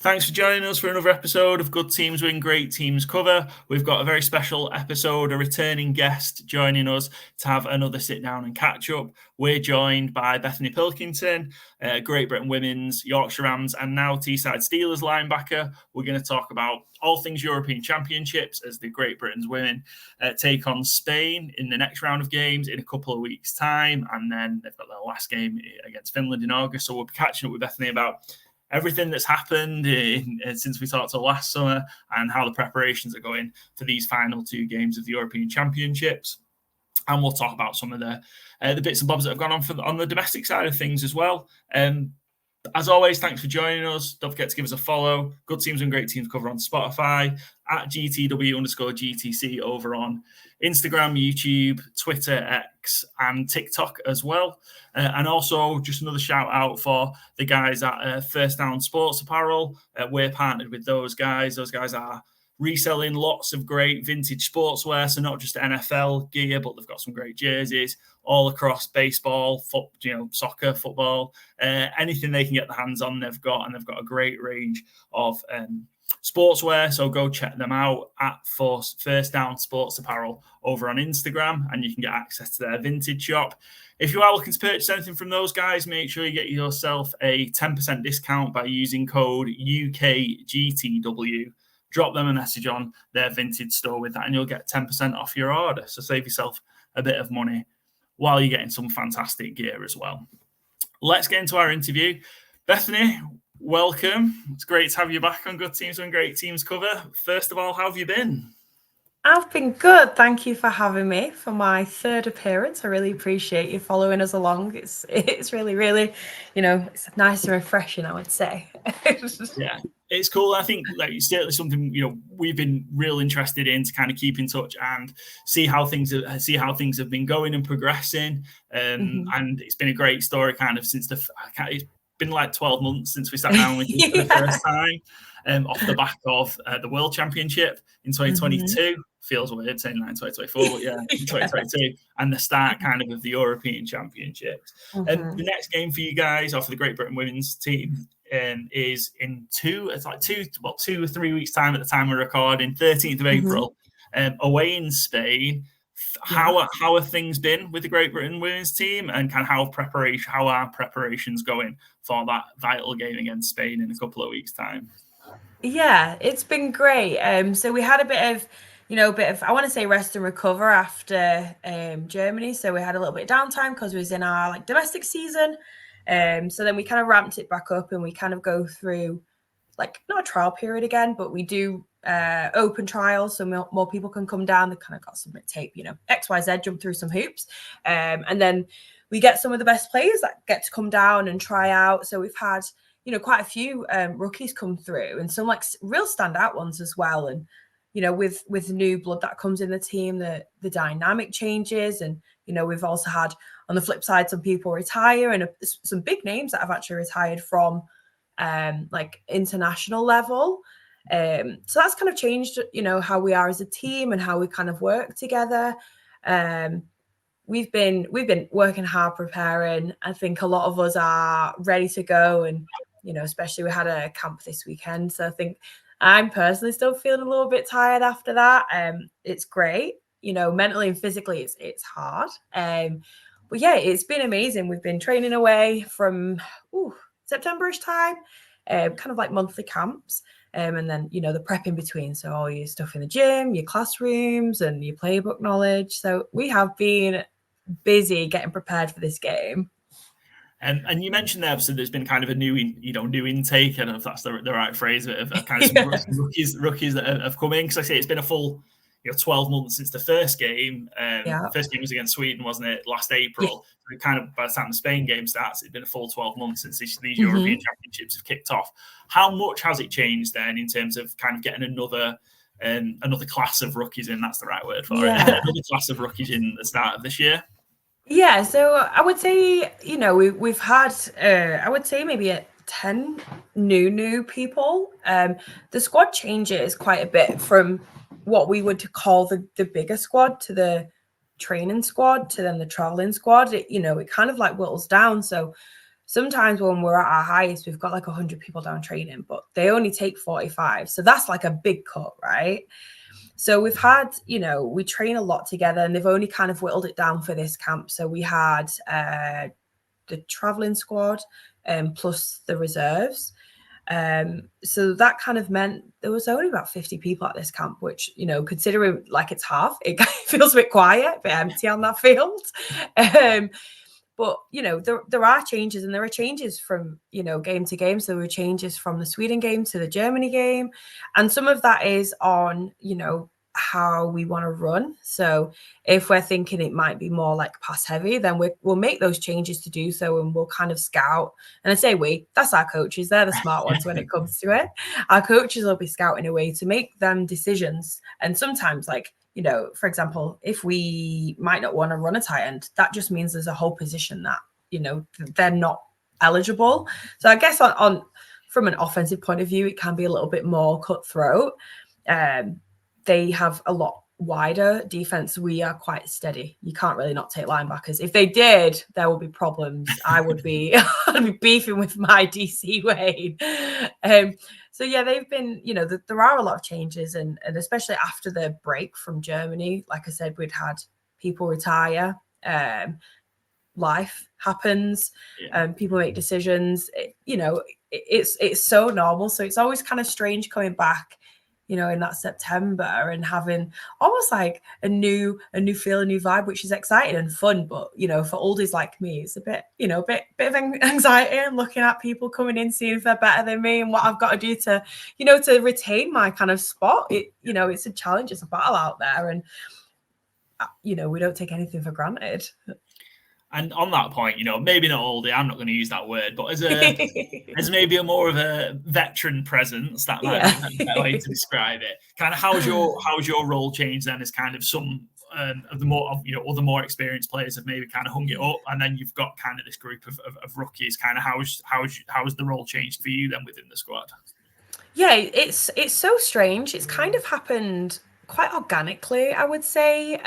Thanks for joining us for another episode of Good Teams Win, Great Teams Cover. We've got a very special episode, a returning guest joining us to have another sit down and catch up. We're joined by Bethany Pilkington, Great Britain Women's, Yorkshire Rams, and now Teesside Steelers linebacker. We're going to talk about all things European Championships as the Great Britain's women take on Spain in the next round of games in a couple of weeks' time. And then they've got their last game against Finland in August. So we'll be catching up with Bethany about everything that's happened since we talked to last summer and how the preparations are going for these final two games of the European Championships. And we'll talk about some of the bits and bobs that have gone on the domestic side of things as well. As always, thanks for joining us. Don't forget to give us a follow. Good Teams and Great Teams Cover on Spotify, at GTW_GTC over on Instagram, YouTube, Twitter, X, and TikTok as well. And also, just another shout out for the guys at First Down Sports Apparel. We're partnered with those guys. Those guys are reselling lots of great vintage sportswear, so not just NFL gear, but they've got some great jerseys all across baseball, soccer, football, anything they can get their hands on, they've got, and they've got a great range of sportswear. So go check them out at First Down Sports Apparel over on Instagram, and you can get access to their vintage shop. If you are looking to purchase anything from those guys, make sure you get yourself a 10% discount by using code UKGTW. Drop them a message on their vintage store with that, and you'll get 10% off your order. So save yourself a bit of money while you're getting some fantastic gear as well. Let's get into our interview. Bethany, welcome. It's great to have you back on Good Teams and Great Teams Cover. First of all, how have you been? I've been good. Thank you for having me for my third appearance. I really appreciate you following us along. It's really, really, it's nice and refreshing, I would say. Yeah, it's cool. I think it's certainly something we've been real interested in to kind of keep in touch and see how things have been going and progressing. And it's been a great story kind of since it's been like 12 months since we sat down with you for the first time. Off the back of the World Championship in 2022. Feels weird saying that in 2024, but yeah, in 2022, and the start kind of the European Championships. The next game for you guys, or for the Great Britain women's team, is in 2 or 3 weeks' time at the time we're recording, 13th of April, away in Spain. How have things been with the Great Britain women's team, and kind of how are preparations going for that vital game against Spain in a couple of weeks' time? Yeah, it's been great. So we had a bit of I want to say rest and recover after Germany. So we had a little bit of downtime because we was in our domestic season. So then we kind of ramped it back up, and we kind of go through not a trial period again, but we do open trials, so more people can come down. They kind of got some tape, XYZ, jump through some hoops, and then we get some of the best players that get to come down and try out. So we've had quite a few rookies come through, and some real standout ones as well. And with new blood that comes in the team, the dynamic changes. And we've also had, on the flip side, some people retire, and some big names that have actually retired from international level. So that's kind of changed how we are as a team and how we kind of work together. We've been working hard preparing. I think a lot of us are ready to go, and especially we had a camp this weekend, so I think I'm personally still feeling a little bit tired after that. It's great, mentally and physically it's hard, but yeah, it's been amazing. We've been training away from September-ish time, kind of like monthly camps, and then the prep in between, so all your stuff in the gym, your classrooms, and your playbook knowledge. So we have been busy getting prepared for this game. And you mentioned there, so there's been kind of a new intake, and if that's the right phrase, of kind of some rookies that have come in. Because I say it's been a full 12 months since the first game. The first game was against Sweden, wasn't it? Last April. Yeah. So kind of by the time the Spain game starts, it's been a full 12 months since these European Championships have kicked off. How much has it changed then in terms of kind of getting another class of rookies in? That's the right word for it. Another class of rookies in the start of this year. Yeah, so I would say, we've had, I would say maybe 10 new people. The squad changes quite a bit from what we would call the bigger squad to the training squad to then the traveling squad. It kind of whittles down. So sometimes when we're at our highest, we've got like 100 people down training, but they only take 45. So that's like a big cut, right? So we've had, we train a lot together, and they've only kind of whittled it down for this camp. So we had the traveling squad plus the reserves. So that kind of meant there was only about 50 people at this camp, which, considering like it's half, it feels a bit quiet, a bit empty on that field. But, there are changes, and there are changes from, game to game. So there were changes from the Sweden game to the Germany game. And some of that is on, how we want to run. So if we're thinking it might be more like pass heavy, then we'll make those changes to do so, and we'll kind of scout. And I say that's our coaches. They're the smart ones when it comes to it. Our coaches will be scouting a way to make them decisions. And sometimes, like, for example, if we might not want to run a tight end, that just means there's a whole position that, they're not eligible. So I guess on from an offensive point of view, it can be a little bit more cutthroat. They have a lot wider defense. We are quite steady. You can't really not take linebackers. If they did, there would be problems. I'd be beefing with my DC Wayne. So yeah, they've been, there are a lot of changes, and especially after the break from Germany, like I said, we'd had people retire. Life happens, people make decisions. It's so normal. So it's always kind of strange coming back, in that September, and having almost like a new feel, a new vibe, which is exciting and fun. But, for oldies like me, it's a bit, bit of anxiety. I'm looking at people coming in, seeing if they're better than me, and what I've got to do to, to retain my kind of spot. It's a challenge, it's a battle out there. And, we don't take anything for granted. And on that point, maybe not oldie, I'm not going to use that word, but as maybe a more of a veteran presence, that might be a better way to describe it. Kind of how's your role changed then, as kind of some of the more other more experienced players have maybe kind of hung it up, and then you've got kind of this group of rookies. Kind of how's the role changed for you then within the squad? Yeah, it's so strange. It's kind of happened quite organically, I would say.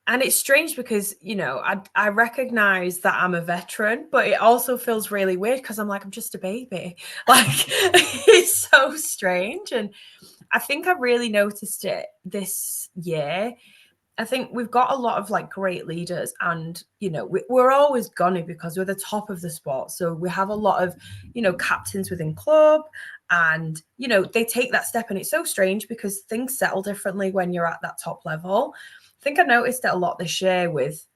And it's strange because, I recognize that I'm a veteran, but it also feels really weird because I'm like, I'm just a baby. Like, it's so strange. And I think I really noticed it this year. I think we've got a lot of like great leaders, and, we're always gonna, because we're the top of the sport. So we have a lot of, captains within club, and, they take that step. And it's so strange because things settle differently when you're at that top level. I think I noticed it a lot this year with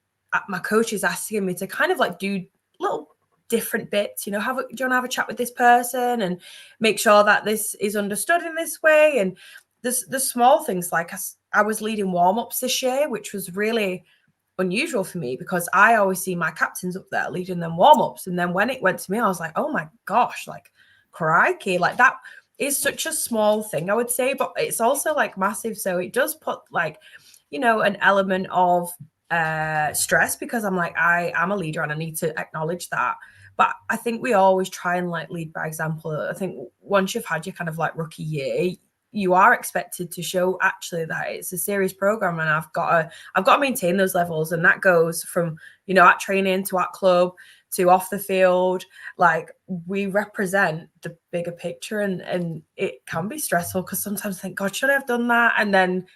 my coaches asking me to kind of like do little different bits, do you want to have a chat with this person and make sure that this is understood in this way? And the small things, like I was leading warm-ups this year, which was really unusual for me because I always see my captains up there leading them warm-ups. And then when it went to me, I was like, oh my gosh, like crikey, like that is such a small thing, I would say, but it's also like massive. So it does put like, an element of stress, because I'm like, I am a leader and I need to acknowledge that. But I think we always try and like lead by example. I think once you've had your kind of like rookie year, you are expected to show actually that it's a serious program, and I've got to maintain those levels. And that goes from, at training to at club to off the field. Like, we represent the bigger picture, and it can be stressful because sometimes I think, God, should I have done that? And then,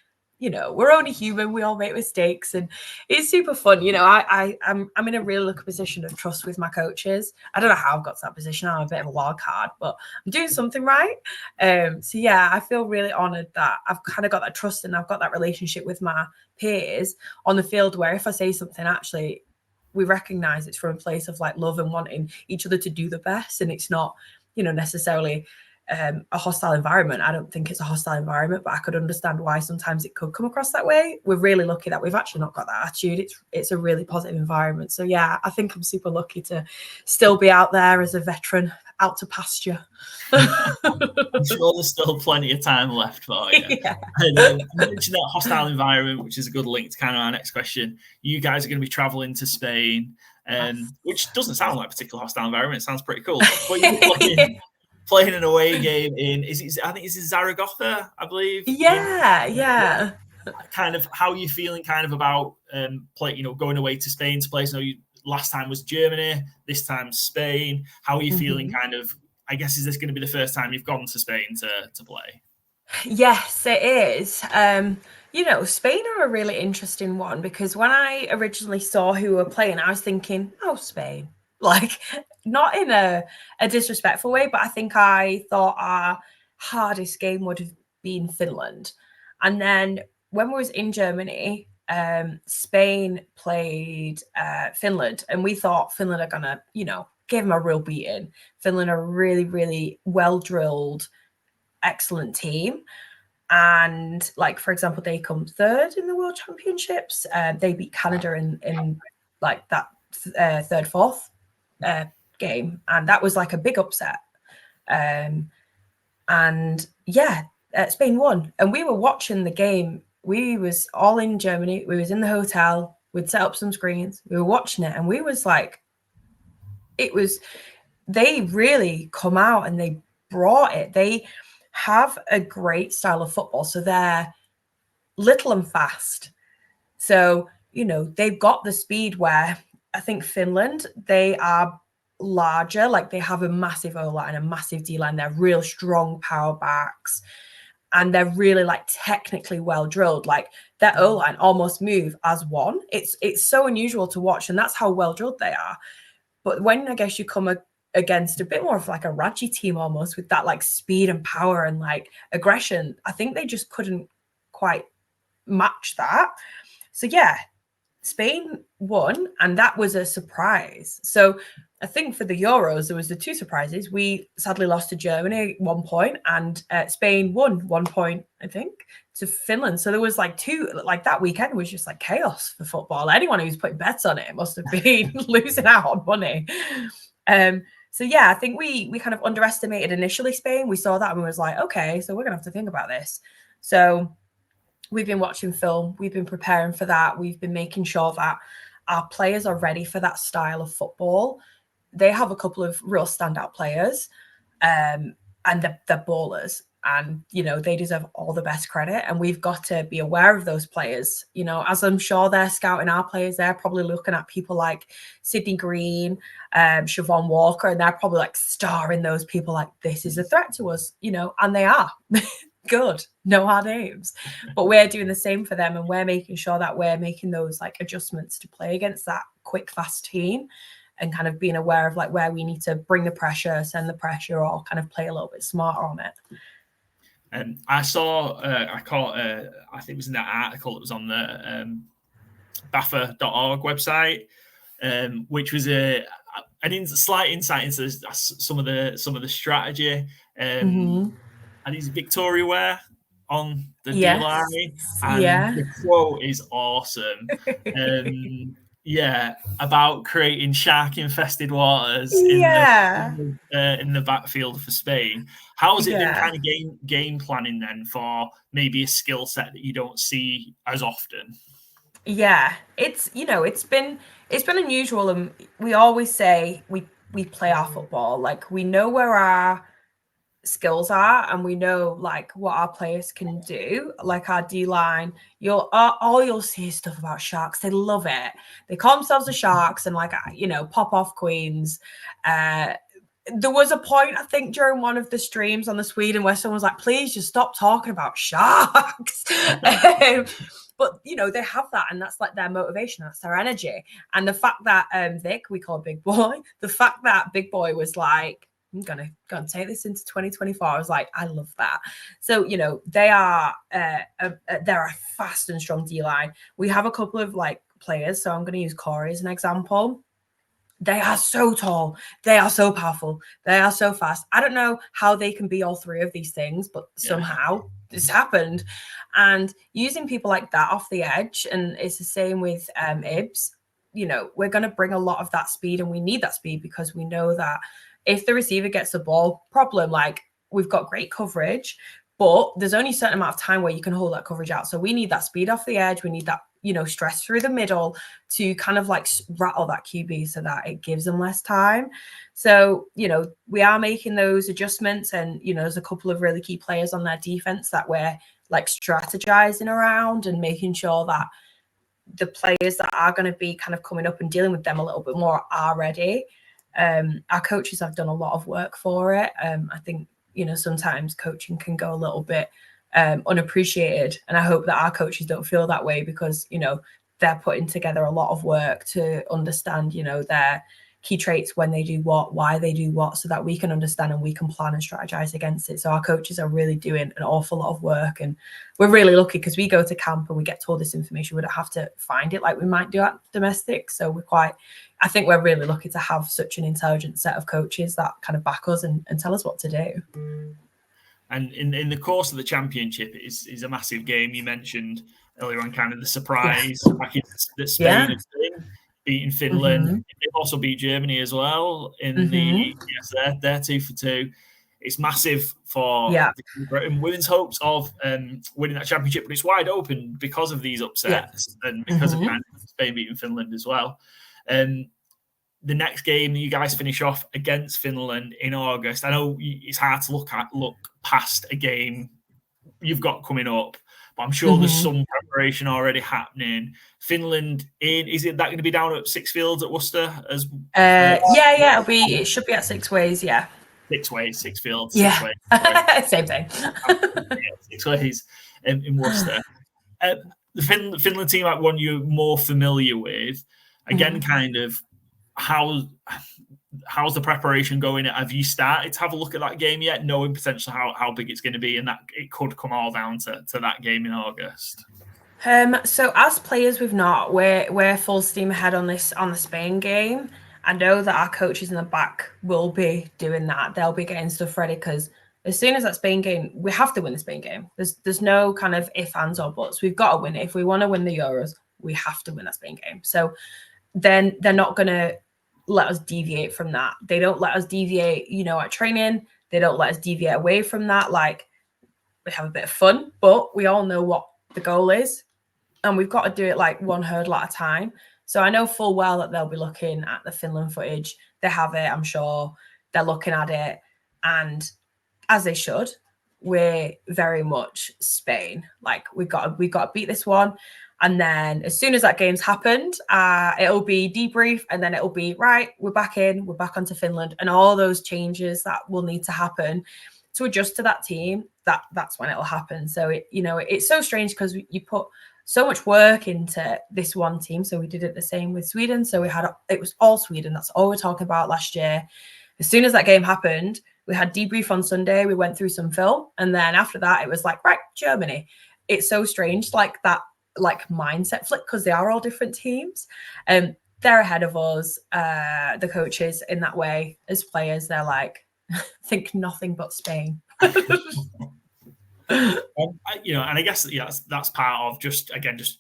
we're only human. We all make mistakes, and it's super fun. I'm in a really lucky position of trust with my coaches. I don't know how I've got to that position. I'm a bit of a wild card, but I'm doing something right. So yeah, I feel really honored that I've kind of got that trust, and I've got that relationship with my peers on the field, where if I say something, actually, we recognize it's from a place of like love and wanting each other to do the best. And it's not, necessarily a hostile environment. I don't think it's a hostile environment, but I could understand why sometimes it could come across that way. We're really lucky that we've actually not got that attitude. It's a really positive environment. So yeah, I think I'm super lucky to still be out there as a veteran, out to pasture. I'm sure there's still plenty of time left for you. Yeah. And you mentioned that hostile environment, which is a good link to kind of our next question. You guys are going to be traveling to Spain, which doesn't sound like a particular hostile environment. It sounds pretty cool. But you're playing an away game in, I think it's in Zaragoza, I believe. Yeah. Kind of how are you feeling kind of about going away to Spain to play? So last time was Germany, this time Spain. How are you feeling kind of, I guess, is this going to be the first time you've gone to Spain to play? Yes, it is. You know, Spain are a really interesting one because when I originally saw who were playing, I was thinking, oh, Spain. Like, not in a disrespectful way, but I think I thought our hardest game would have been Finland. And then when we was in Germany, Spain played Finland, and we thought Finland are gonna, you know, give them a real beating. Finland are really, really well drilled, excellent team. And like, for example, they come third in the World Championships. They beat Canada in like that third, fourth game, and that was like a big upset. And yeah, Spain won, and we were watching the game. We was all in Germany. We was in the hotel. We'd set up some screens. We were watching it, and we was like, it was. They really come out and they brought it. They have a great style of football, so they're little and fast. So, you know, they've got the speed where I think Finland, they are larger, like they have a massive O-line, a massive D-line. They're real strong power backs, and they're really like technically well drilled. Like their O-line almost move as one. It's so unusual to watch, and that's how well drilled they are. But when I guess you come against a bit more of like a Raji team almost with that like speed and power and like aggression, I think they just couldn't quite match that. So yeah, Spain won, and that was a surprise. So I think for the Euros, there was the two surprises. We sadly lost to Germany 1 point, and Spain won 1 point, I think, to Finland. So there was like two, like that weekend was just like chaos for football. Anyone who's putting bets on it must have been losing out on money. So yeah, I think we kind of underestimated initially Spain. We saw that and we was like, okay, so we're gonna have to think about this. So we've been watching film, we've been preparing for that, we've been making sure that our players are ready for that style of football. They have a couple of real standout players, and they're ballers, and you know they deserve all the best credit, and we've got to be aware of those players. You know, as I'm sure they're scouting our players, they're probably looking at people like Sydney Green, Siobhan Walker, and they're probably like starring those people like this is a threat to us, you know, and they are. Good, know our names, but we're doing the same for them, and we're making sure that we're making those like adjustments to play against that quick, fast team, and kind of being aware of like where we need to bring the pressure, send the pressure, or kind of play a little bit smarter on it. I saw, I caught, I think it was in that article that was on the BAFA.org website, which was a slight insight into some of the strategy. And it's Victoria Ware on the D-line, and the quote is awesome. Yeah, about creating shark-infested waters in the backfield for Spain. How has it been kind of game planning then for maybe a skill set that you don't see as often? Yeah, it's, you know, it's been unusual, and we always say we play our football, like we know where our skills are, and we know like what our players can do. Like our D-line, you'll see stuff about sharks. They love it. They call themselves the Sharks, and like, you know, pop off queens. There was a point, I think, during one of the streams on the Sweden where someone was like, please just stop talking about sharks. But you know, they have that, and that's like their motivation, that's their energy. And the fact that Vic, we call Big Boy, the fact that Big Boy was like, I'm gonna take this into 2024. I was like, I love that. So, you know, they are they're a fast and strong D-line. We have a couple of like players, so I'm going to use Corey as an example. They are so tall. They are so powerful. They are so fast. I don't know how they can be all three of these things, but somehow this happened. And using people like that off the edge, and it's the same with Ibs. You know, we're going to bring a lot of that speed, and we need that speed because we know that if the receiver gets the ball, problem, like we've got great coverage, but there's only a certain amount of time where you can hold that coverage out. So we need that speed off the edge. We need that, you know, stress through the middle to kind of like rattle that QB so that it gives them less time. So, you know, we are making those adjustments, and, you know, there's a couple of really key players on their defense that we're like strategizing around and making sure that the players that are going to be kind of coming up and dealing with them a little bit more are ready. Our coaches have done a lot of work for it. I think, sometimes coaching can go a little bit unappreciated. And I hope that our coaches don't feel that way, because, they're putting together a lot of work to understand, their key traits, when they do what, why they do what, so that we can understand and we can plan and strategize against it. So our coaches are really doing an awful lot of work, and we're really lucky because we go to camp and we get told this information. We don't have to find it like we might do at domestic. So I think we're really lucky to have such an intelligent set of coaches that kind of back us and tell us what to do. And in the course of the championship, is a massive game. You mentioned earlier on kind of the surprise back in that Spain has been, beating Finland. They've also beat Germany as well in they're 2 for 2. It's massive for the women's hopes of winning that championship, but it's wide open because of these upsets and because of kind of Spain beating Finland as well. The next game you guys finish off against Finland in August. I know it's hard to look past a game you've got coming up, but I'm sure there's some preparation already happening. Finland is it that going to be down at Sixfields at Worcester as? It should be at Six Ways. 6 Ways, Sixfields. Yeah, 6 Ways, same thing. 6 Ways in Worcester. The Finland team, like one you're more familiar with, again, kind of. How's the preparation going? Have you started to have a look at that game yet, knowing potentially how big it's going to be, and that it could come all down to that game in August? So as players, we're full steam ahead on the Spain game. I know that our coaches in the back will be doing that. They'll be getting stuff ready, because as soon as that Spain game, we have to win the Spain game. There's no kind of ifs, ands, or buts. We've got to win it. If we want to win the Euros, we have to win that Spain game. So then they're not going to let us deviate from that. They don't let us deviate, at training. They don't let us deviate away from that. Like, we have a bit of fun, but we all know what the goal is, and we've got to do it like one hurdle at a time. So I know full well that they'll be looking at the Finland footage. They have it, I'm sure. They're looking at it, and as they should, we're very much Spain. Like, we've got to beat this one. And then as soon as that game's happened, it'll be debrief, and then it'll be, right, we're back onto Finland, and all those changes that will need to happen to adjust to that team, that's when it'll happen. So it's so strange, because you put so much work into this one team. So we did it the same with Sweden. So it was all Sweden. That's all we're talking about last year. As soon as that game happened, we had debrief on Sunday. We went through some film, and then after that, it was like, right, Germany. It's so strange, like that. Like mindset flip, because they are all different teams. They're ahead of us, the coaches, in that way. As players, they're like, think nothing but Spain. And I guess that's part of just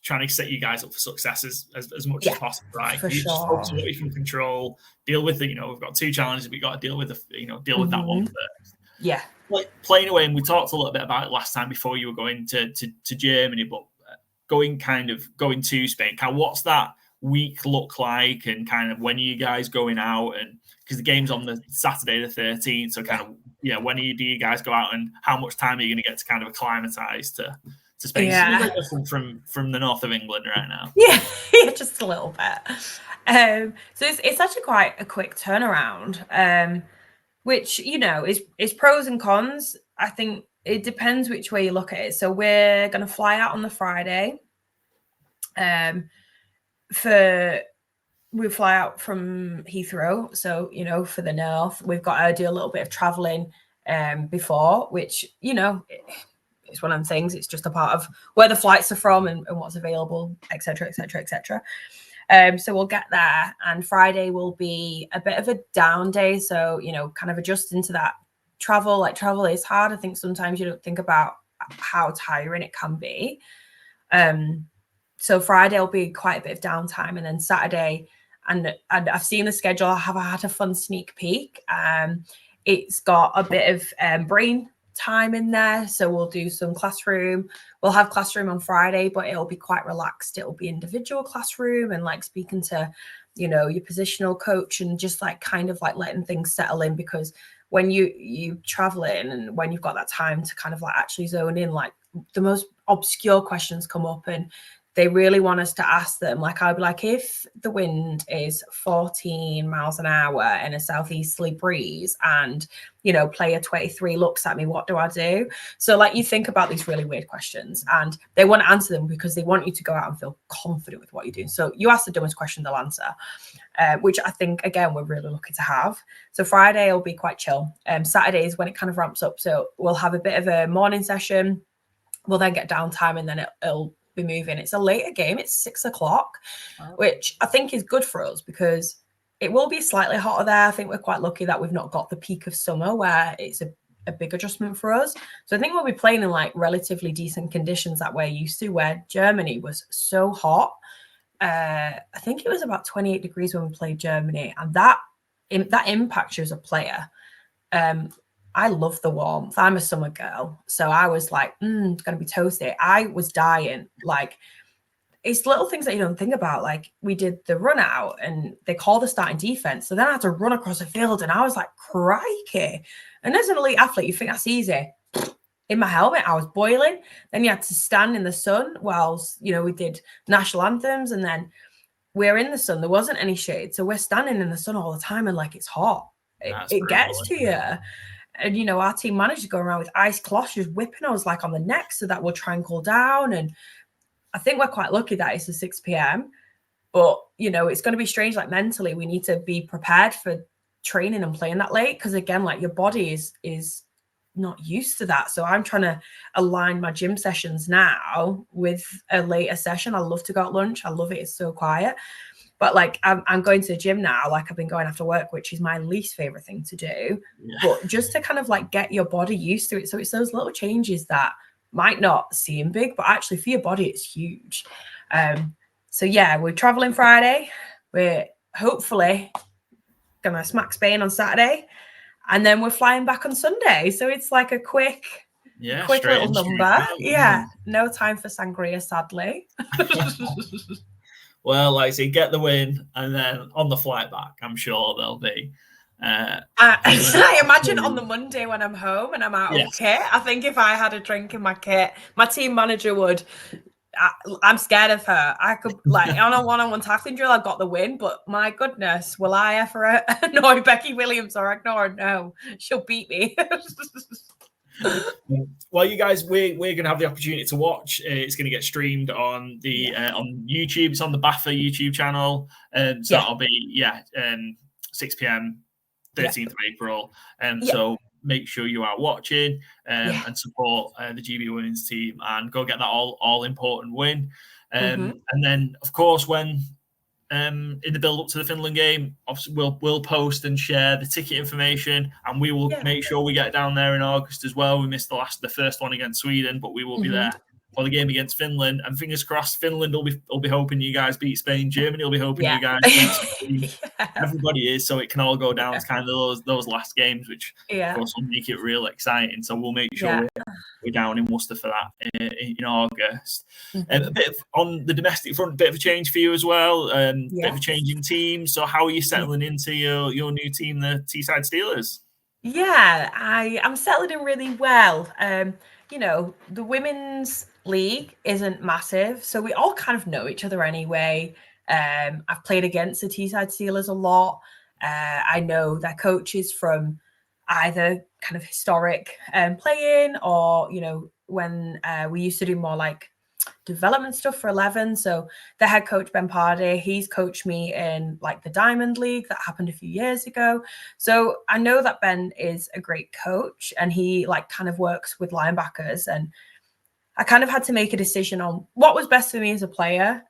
trying to set you guys up for success as much as possible, right? For sure. Just focus on what you can control, deal with we've got 2 challenges we've got to deal with with that one first. Yeah. Like playing away, and we talked a little bit about it last time before you were going to Germany, but going to Spain, kind of what's that week look like, and kind of when are you guys going out? And because the game's on the Saturday the 13th, so kind of when do you guys go out, and how much time are you going to get to kind of acclimatize to Spain? Yeah. It's very different from the north of England right now. Yeah, just a little bit. So it's actually quite a quick turnaround, which is pros and cons. I think it depends which way you look at it. So we're going to fly out on the Friday. We fly out from Heathrow. So, for the north, we've got to do a little bit of traveling before, which, it's one of the things. It's just a part of where the flights are from and what's available, et cetera, et cetera, et cetera. So we'll get there, and Friday will be a bit of a down day. So, kind of adjusting to that travel. Like, travel is hard. I think sometimes you don't think about how tiring it can be. So Friday will be quite a bit of downtime, and then Saturday, and I've seen the schedule. I had a fun sneak peek. It's got a bit of brain time in there, so we'll do some classroom. We'll have classroom on Friday, but it'll be quite relaxed. It'll be individual classroom, and like speaking to, your positional coach, and just like kind of like letting things settle in, because when you travel in, and when you've got that time to kind of like actually zone in, like the most obscure questions come up, and they really want us to ask them, like, I'll be like, if the wind is 14 miles an hour and a southeasterly breeze and, you know, player 23 looks at me, what do I do? So like, you think about these really weird questions and they want to answer them because they want you to go out and feel confident with what you're doing. So you ask the dumbest question, they'll answer, which I think, again, we're really lucky to have. So Friday will be quite chill. Saturday is when it kind of ramps up. So we'll have a bit of a morning session. We'll then get downtime and then it'll be moving. It's a later game. It's 6 o'clock, which I think is good for us because it will be slightly hotter there. I think we're quite lucky that we've not got the peak of summer where it's a big adjustment for us. So I think we'll be playing in like relatively decent conditions that we're used to, where Germany was so hot. I think it was about 28 degrees when we played Germany, and that impacts you as a player. I love the warmth. I'm a summer girl. So I was like, it's going to be toasty. I was dying. Like, it's little things that you don't think about. Like, we did the run out and they called the starting defense. So then I had to run across the field and I was like, crikey. And as an elite athlete, you think that's easy. In my helmet, I was boiling. Then you had to stand in the sun whilst, you know, we did national anthems, and then we're in the sun. There wasn't any shade. So we're standing in the sun all the time and like, it's hot. It gets to you. And, you know, our team managed to go around with ice cloths just whipping us like on the neck so that we'll try and cool down. And I think we're quite lucky that it's a 6 p.m. But, you know, it's going to be strange. Like, mentally, we need to be prepared for training and playing that late. Because, again, like, your body is not used to that. So I'm trying to align my gym sessions now with a later session. I love to go at lunch. I love it. It's so quiet. But like, I'm going to the gym now, like I've been going after work, which is my least favorite thing to do. Yeah. But just to kind of like get your body used to it. So it's those little changes that might not seem big, but actually for your body, it's huge. So yeah, we're traveling Friday. We're hopefully going to smack Spain on Saturday. And then we're flying back on Sunday. So it's like a quick little number. Yeah. No time for sangria, sadly. Well, like I say, get the win, and then on the flight back, I'm sure there'll be. I imagine on the Monday when I'm home and I'm out of kit, I think if I had a drink in my kit, my team manager would. I'm scared of her. I could, like, on a one-on-one tackling drill, I got the win, but my goodness, will I ever annoy Becky Williams or ignore her? No, she'll beat me. Well, you guys, we're going to have the opportunity to watch. It's going to get streamed on the on YouTube. It's on the BAFA YouTube channel. So that'll be 6 p.m. 13th of April. So make sure you are watching and support the GB women's team and go get that all important win. And then, of course, when in the build up to the Finland game, obviously we'll post and share the ticket information, and we will make sure we get down there in August as well. We missed the first one against Sweden, but we will be there for the game against Finland. And fingers crossed, Finland will be hoping you guys beat Spain. Germany will be hoping you guys beat Spain. Everybody is, so it can all go down to kind of those last games, which of course will make it real exciting. So we'll make sure we're down in Worcester for that in August. A bit of, on the domestic front, a bit of a change for you as well. Bit of a change in team. So how are you settling into your new team, the Teesside Steelers? Yeah, I'm settling in really well. You know, the women's league isn't massive, so we all kind of know each other anyway. I've played against the Teesside Steelers a lot. I know their coaches from either kind of historic playing or, you know, when we used to do more like development stuff for 11. So the head coach, Ben Pardy, he's coached me in like the Diamond League that happened a few years ago. So I know that Ben is a great coach and he like kind of works with linebackers, and I kind of had to make a decision on what was best for me as a player.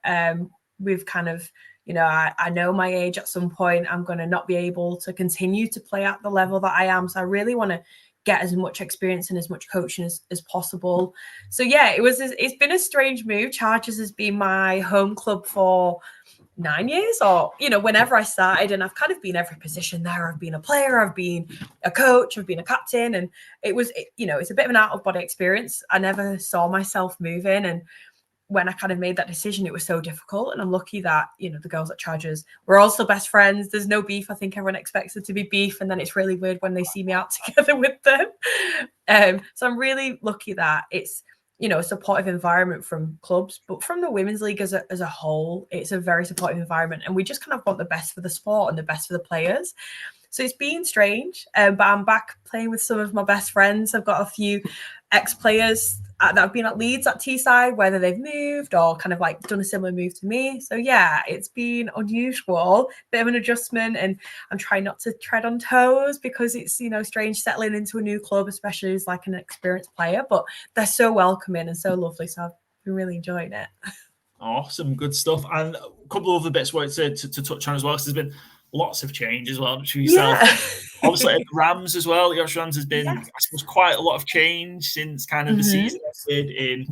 We've kind of, you know, I know my age at some point, I'm going to not be able to continue to play at the level that I am. So I really want to get as much experience and as much coaching as possible. So yeah, it's been a strange move. Chargers has been my home club for 9 years, or, you know, whenever I started, and I've kind of been every position there. I've been a player, I've been a coach, I've been a captain, and you know, it's a bit of an out of body experience. I never saw myself moving, and when I kind of made that decision, it was so difficult. And I'm lucky that, you know, the girls at Chargers, we're also best friends. There's no beef. I think everyone expects it to be beef. And then it's really weird when they see me out together with them. So I'm really lucky that it's a supportive environment from clubs, but from the women's league as a whole, it's a very supportive environment, and we just kind of want the best for the sport and the best for the players. So it's been strange, but I'm back playing with some of my best friends. I've got a few ex-players that have been at Leeds at Teesside, whether they've moved or kind of like done a similar move to me. So yeah, it's been unusual, bit of an adjustment, and I'm trying not to tread on toes because it's, strange settling into a new club, especially as like an experienced player, but they're so welcoming and so lovely. So I've been really enjoying it. Awesome, good stuff. And a couple of other bits I wanted to touch on as well, because there's been lots of change as well for yourself. Yeah. Obviously, at the Rams as well. Yorkshire Rams has been, I suppose, quite a lot of change since kind of the season ended in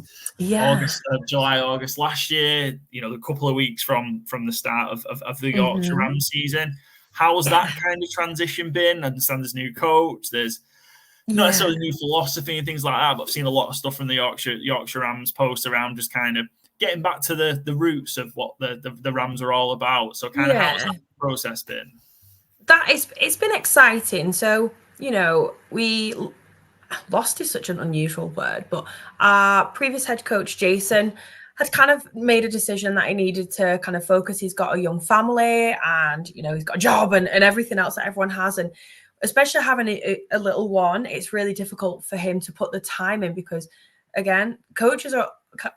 July, August last year. The couple of weeks from the start of the Yorkshire Rams season. How's that kind of transition been? I understand there's new coach. There's not necessarily new philosophy and things like that, but I've seen a lot of stuff from the Yorkshire Rams post around just kind of getting back to the roots of what the Rams are all about. So kind of how's that process been? It's been exciting. So, we lost is such an unusual word, but our previous head coach, Jason, had kind of made a decision that he needed to kind of focus. He's got a young family and, he's got a job and everything else that everyone has. And especially having a little one, it's really difficult for him to put the time in because, again, coaches are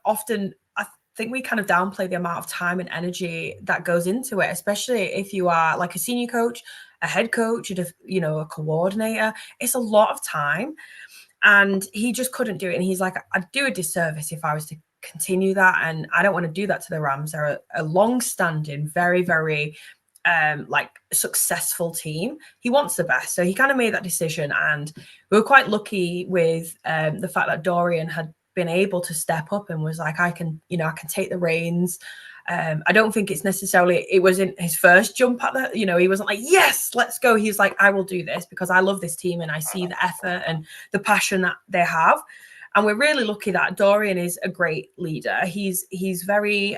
often, I think we kind of downplay the amount of time and energy that goes into it, especially if you are like a senior coach, a head coach, a coordinator. It's a lot of time. And he just couldn't do it. And he's like, I'd do a disservice if I was to continue that. And I don't want to do that to the Rams. They're a long-standing, very, very successful team. He wants the best. So he kind of made that decision. And we were quite lucky with the fact that Dorian had been able to step up and was like, I can take the reins. I don't think it wasn't his first jump at the, he wasn't like, yes, let's go. He was like, I will do this because I love this team and I see the effort and the passion that they have. And we're really lucky that Dorian is a great leader. He's very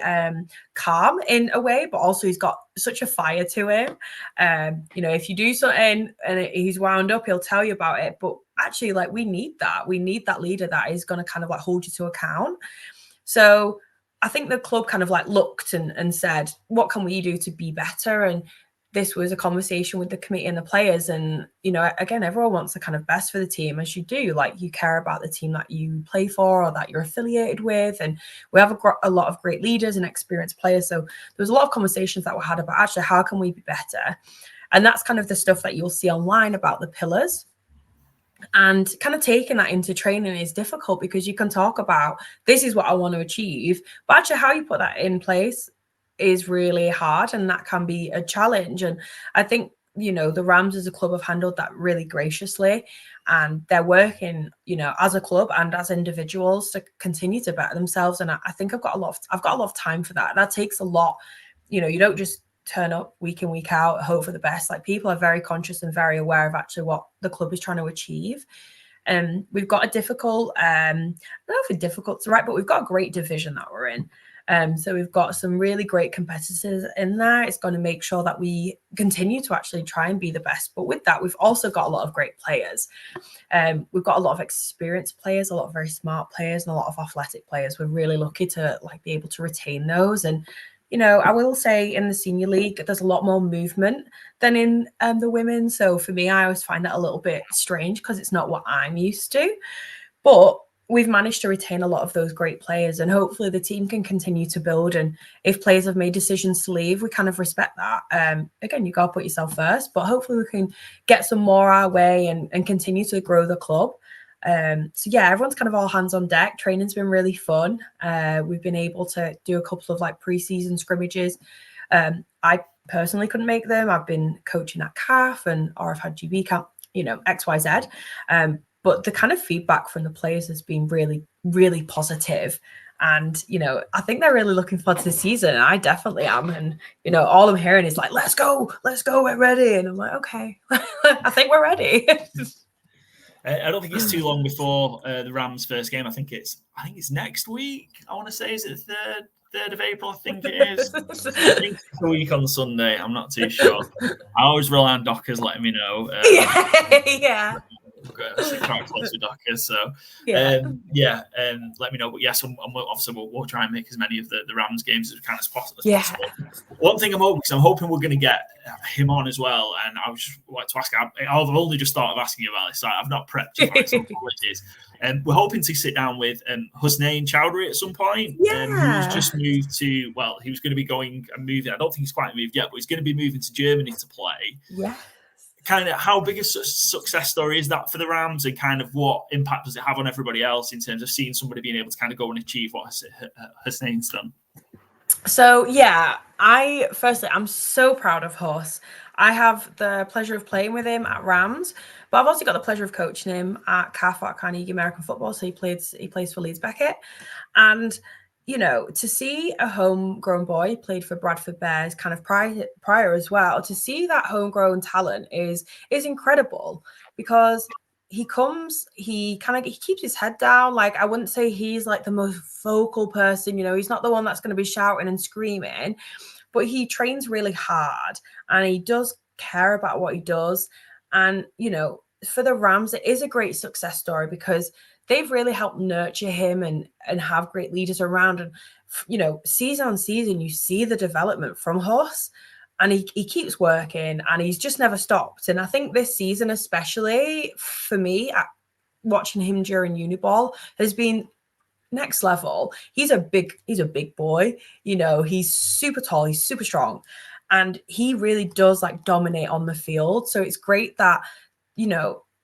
calm in a way, but also he's got such a fire to him. If you do something and he's wound up, he'll tell you about it. But actually, we need that. We need that leader that is going to kind of hold you to account. So I think the club kind of looked and said, what can we do to be better? And this was a conversation with the committee and the players. And, again, everyone wants the kind of best for the team, as you do. You care about the team that you play for or that you're affiliated with. And we have a lot of great leaders and experienced players. So there was a lot of conversations that were had about actually how can we be better? And that's kind of the stuff that you'll see online about the pillars. And kind of taking that into training is difficult because you can talk about this is what I want to achieve, but actually how you put that in place is really hard, and that can be a challenge. And I think, the Rams as a club have handled that really graciously, and they're working, as a club and as individuals to continue to better themselves. And I think I've got a lot of time for that. That takes a lot. You don't just turn up week in, week out, hope for the best. People are very conscious and very aware of actually what the club is trying to achieve. And we've got a difficult, I don't know if difficult's right, but we've got a great division that we're in. So we've got some really great competitors in there. It's going to make sure that we continue to actually try and be the best. But with that, we've also got a lot of great players. We've got a lot of experienced players, a lot of very smart players, and a lot of athletic players. We're really lucky to be able to retain those. And I will say in the senior league, there's a lot more movement than in the women. So for me, I always find that a little bit strange because it's not what I'm used to. But we've managed to retain a lot of those great players, and hopefully the team can continue to build. And if players have made decisions to leave, we kind of respect that. Again, you got to put yourself first, but hopefully we can get some more our way and continue to grow the club. So yeah, everyone's kind of all hands on deck. Training's been really fun. We've been able to do a couple of pre-season scrimmages. I personally couldn't make them. I've been coaching at CAF or I've had GB camp, XYZ. But the kind of feedback from the players has been really, really positive. And, I think they're really looking forward to the season. I definitely am. And, all I'm hearing is let's go, we're ready. And I'm like, okay, I think we're ready. I don't think it's too long before the Rams' first game. I think it's next week. I want to say, is it the 3rd of April? I think it is. I think it's a week on Sunday. I'm not too sure. I always rely on Dockers letting me know. Yeah. Okay, so quite close with Dockers. So let me know. But yes, obviously we'll try and make as many of the Rams games as possible. One thing I'm hoping we're going to get him on as well. And I would just like to ask. I've only just thought of asking you about this. So I've not prepped you for it. So apologies. We're hoping to sit down with Husnain Chowdhury at some point. Who's just moved to. Well, he was going to be going and moving. I don't think he's quite moved yet, but he's going to be moving to Germany to play. Yeah. Kind of how big a success story is that for the Rams, and kind of what impact does it have on everybody else in terms of seeing somebody being able to kind of go and achieve what Husnain's done? So I'm so proud of Huss. I have the pleasure of playing with him at Rams, but I've also got the pleasure of coaching him at CAF at Carnegie American Football. So he plays for Leeds Beckett, and to see a homegrown boy played for Bradford Bears kind of prior as well, to see that homegrown talent is incredible, because he keeps his head down. Like, I wouldn't say he's like the most vocal person, he's not the one that's going to be shouting and screaming, but he trains really hard and he does care about what he does. And, for the Rams, it is a great success story because they've really helped nurture him and have great leaders around. And, season on season, you see the development from Huss, and he keeps working and he's just never stopped. And I think this season, especially for me, watching him during Uniball has been next level. He's a big boy, he's super tall, he's super strong, and he really does like dominate on the field. So it's great that,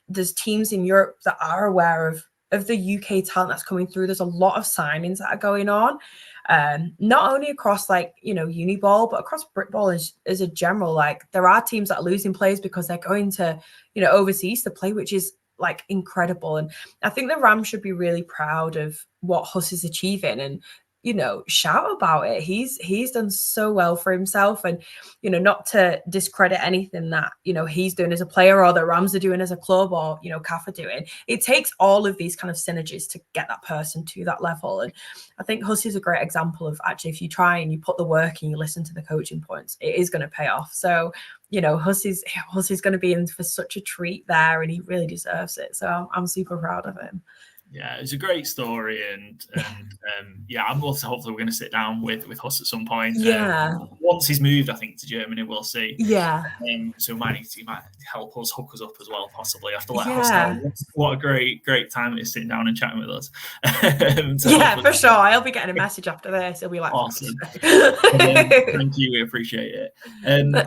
there's teams in Europe that are aware of the UK talent that's coming through. There's a lot of signings that are going on, not only across Uniball, but across Britball as a general. Like, there are teams that are losing players because they're going to, overseas to play, which is like incredible. And I think the Rams should be really proud of what Huss is achieving and, shout about it. He's done so well for himself, and, not to discredit anything that, he's doing as a player or the Rams are doing as a club or, CAF are doing. It takes all of these kind of synergies to get that person to that level. And I think Huss is a great example of, actually, if you try and you put the work and you listen to the coaching points, it is going to pay off. So, Huss is going to be in for such a treat there, and he really deserves it. So I'm super proud of him. Yeah, it's a great story, and I'm also hopefully we're going to sit down with Huss at some point. Yeah. Once he's moved, I think, to Germany, we'll see. Yeah. So he might help us hook us up as well, possibly. I have to let Huss know what a great time it is sitting down and chatting with us. For sure. I'll be getting a message after this. He'll be like, awesome. Thank you, we appreciate it. And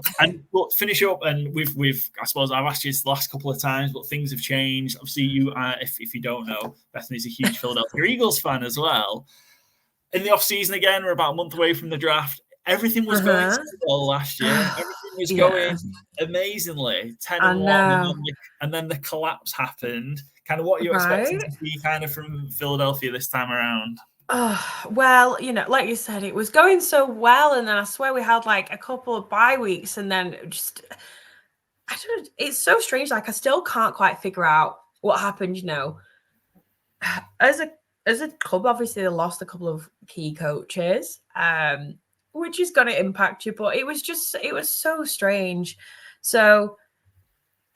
we'll finish up, and we've I suppose I've asked you this the last couple of times, but things have changed. Obviously, you if you don't know, Bethany's a huge Philadelphia Eagles fan as well. In the off-season again, we're about a month away from the draft. Everything was going so well last year. Everything was going amazingly. 10-1, and then the collapse happened. Kind of what are you expecting to see kind of from Philadelphia this time around? Well, like you said, it was going so well, and then I swear we had like a couple of bye weeks, and then it's so strange. Like, I still can't quite figure out what happened. As a club, obviously they lost a couple of key coaches, which is going to impact you, but it was so strange. So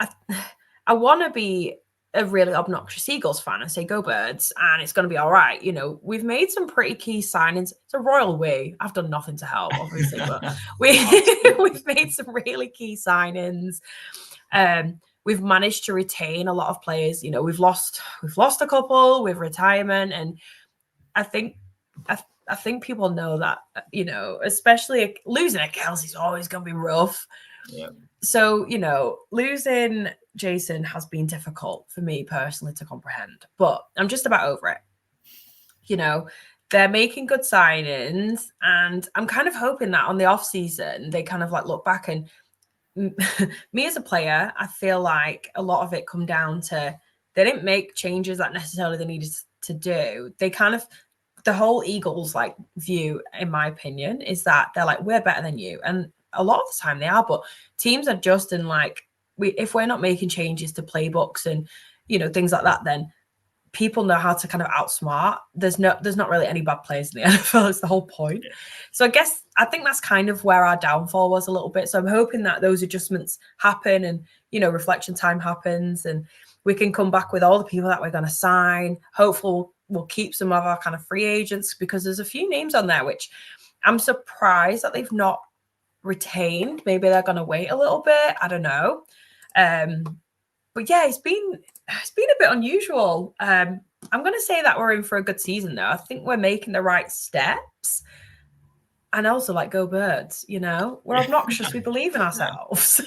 I want to be a really obnoxious Eagles fan and say go Birds, and it's going to be all right. We've made some pretty key signings. It's a royal we. I've done nothing to help, obviously, but we've made some really key signings. We've managed to retain a lot of players. We've lost a couple with retirement, and I think people know that, especially losing a Kelsey's always going to be rough. Yeah. So, losing Jason has been difficult for me personally to comprehend, but I'm just about over it. They're making good signings, and I'm kind of hoping that on the off season, they kind of like look back, and me as a player, I feel like a lot of it come down to they didn't make changes that necessarily they needed to do. They kind of, the whole Eagles like view, in my opinion, is that they're like, we're better than you. And a lot of the time they are, but teams are just in like, if we're not making changes to playbooks and, things like that, then people know how to kind of outsmart. There's not really any bad players in the NFL. That's the whole point. Yeah. So I think that's kind of where our downfall was a little bit. So I'm hoping that those adjustments happen and, reflection time happens, and we can come back with all the people that we're going to sign. Hopefully we'll keep some of our kind of free agents, because there's a few names on there which I'm surprised that they've not retained. Maybe they're going to wait a little bit. I don't know. But yeah, it's been a bit unusual. I'm going to say that we're in for a good season, though. I think we're making the right steps. And also, like, go Birds, you know? We're obnoxious. We believe in ourselves.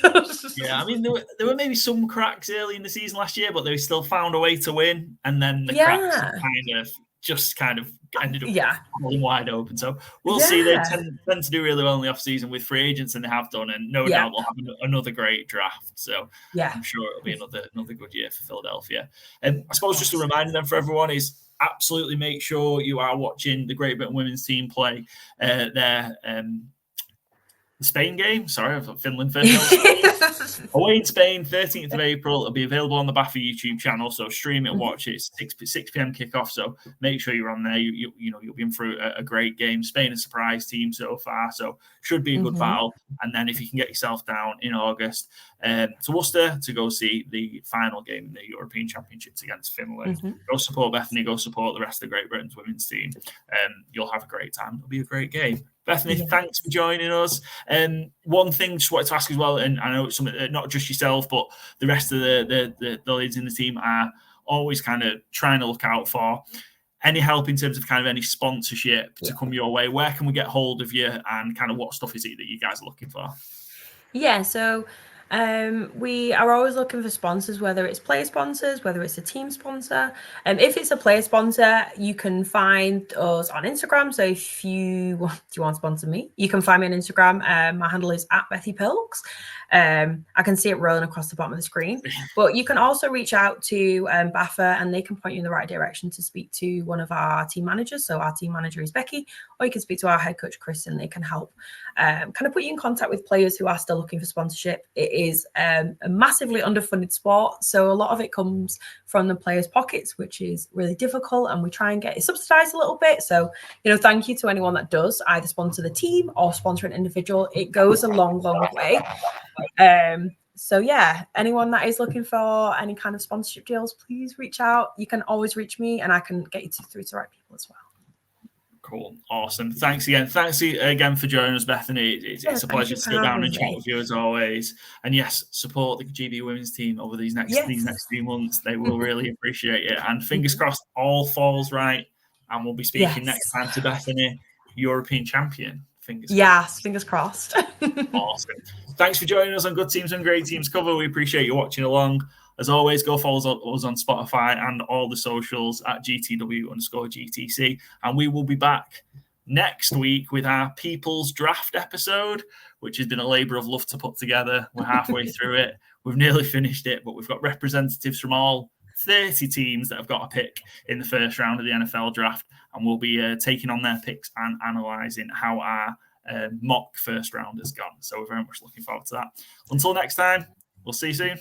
Yeah, I mean, there were maybe some cracks early in the season last year, but they still found a way to win. And then the cracks kind of ended up falling wide open. So we'll see. They tend to do really well in the off-season with free agents, and they have done. And no doubt they'll have another great draft. So I'm sure it'll be another good year for Philadelphia. And I suppose just a reminder then for everyone is, absolutely make sure you are watching the Great Britain women's team play their Spain game. Sorry, I've got Finland first. Away in Spain, 13th of April. It'll be available on the BAFA YouTube channel. So stream it and watch it. It's 6 p.m. kickoff. So make sure you're on there. You'll be in for a great game. Spain, a surprise team so far. So should be a good battle. And then if you can get yourself down in August to Worcester to go see the final game in the European Championships against Finland. Go support Bethany. Go support the rest of Great Britain's women's team. You'll have a great time. It'll be a great game. Bethany, thanks for joining us. One thing just wanted to ask as well, and I know it's something that not just yourself, but the rest of the leads in the team are always kind of trying to look out for. Any help in terms of kind of any sponsorship to come your way? Where can we get hold of you, and kind of what stuff is it that you guys are looking for? Yeah, so we are always looking for sponsors, whether it's player sponsors, whether it's a team sponsor. If it's a player sponsor, you can find us on Instagram. So if you want to sponsor me, you can find me on Instagram. My handle is @BethyPilks. I can see it rolling across the bottom of the screen, but you can also reach out to BAFA, and they can point you in the right direction to speak to one of our team managers. So our team manager is Becky, or you can speak to our head coach, Chris, and they can help kind of put you in contact with players who are still looking for sponsorship. It is a massively underfunded sport, so a lot of it comes from the players' pockets, which is really difficult, and we try and get it subsidized a little bit. So, thank you to anyone that does either sponsor the team or sponsor an individual. It goes a long way. So yeah, anyone that is looking for any kind of sponsorship deals, please reach out. You can always reach me, and I can get you through to the right people as well. Cool. Awesome. Thanks again. Thanks again for joining us, Bethany. It's a pleasure to sit down and chat with you as always. And yes, support the GB women's team over these next few months. They will really appreciate it. And fingers crossed, all falls right. And we'll be speaking next time to Bethany, European champion. Fingers crossed. Awesome. Thanks for joining us on Good Teams and Great Teams Cover. We appreciate you watching along. As always, go follow us on Spotify and all the socials at GTW_GTC. And we will be back next week with our People's Draft episode, which has been a labour of love to put together. We're halfway through it. We've nearly finished it, but we've got representatives from all 30 teams that have got a pick in the first round of the NFL draft. And we'll be taking on their picks and analysing how our mock first round has gone. So we're very much looking forward to that. Until next time, we'll see you soon.